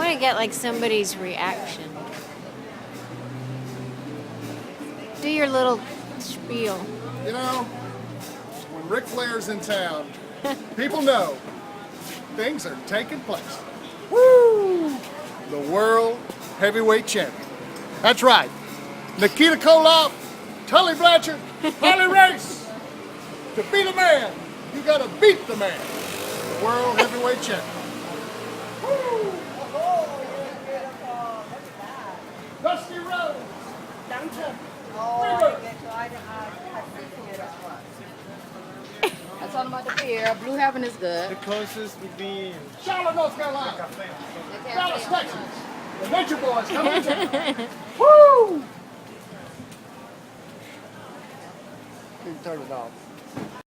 want to get like somebody's reaction. Do your little spiel. You know, when Ric Flair's in town, people know things are taking place. Woo! The World Heavyweight Champion. That's right. Nikita Koloff, Tully Blanchard, Harley Race. To be the man, you gotta beat the man. The World Heavyweight Champion. Woo! Dusty Rhodes, downtown. That's all about the beer. Blue Heaven is good. The closest would be Charlotte, North Carolina. Dallas, Texas. The Nature Boys coming to town. Woo! Turn it off.